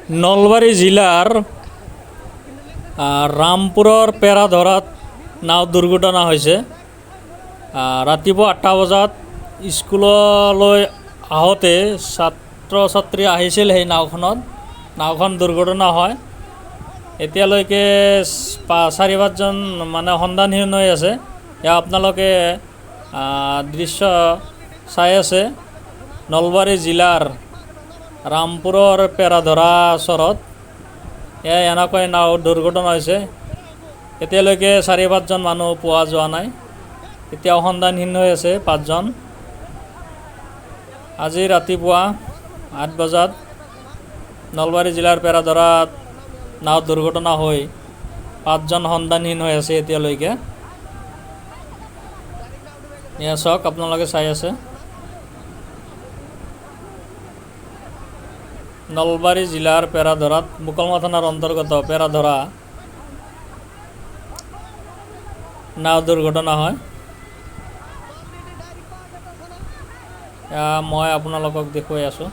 নলবাৰী জিলাৰ ৰামপুৰৰ পেৰাধৰাত নাও দুৰ্ঘটনা হৈছে। ৰাতিপুৱা 8টা বজাত স্কুললৈ আহোঁতে ছাত্ৰ ছাত্ৰী আহিছিল সেই নাওখন দুৰ্ঘটনা হয়। এতিয়ালৈকে 4-5জন মানে সন্ধানহীন হৈ আছে। এয়া আপোনালোকে দৃশ্য চাই আছে নলবাৰী জিলাৰ ৰামপুৰৰ পেৰাধৰা ওচৰত এনেকৈ নাও দুৰ্ঘটনা হৈছে। এতিয়ালৈকে 4-5জন মানুহ পোৱা যোৱা নাই, এতিয়াও সন্ধানহীন হৈ আছে 5জন। আজি ৰাতিপুৱা 8 বজাত নলবাৰী জিলাৰ পেৰাধৰাত নাও দুৰ্ঘটনা হৈ 5জন সন্ধানহীন হৈ আছে এতিয়ালৈকে। এয়া চাওক, আপোনালোকে চাই আছে নলবাৰী জিলাৰ পেৰাধৰাত মুকলমা থানাৰ অন্তৰ্গত পেৰাধৰা নাও দুৰ্ঘটনা হয়। মই আপোনালোকক দেখুৱাই আছোঁ।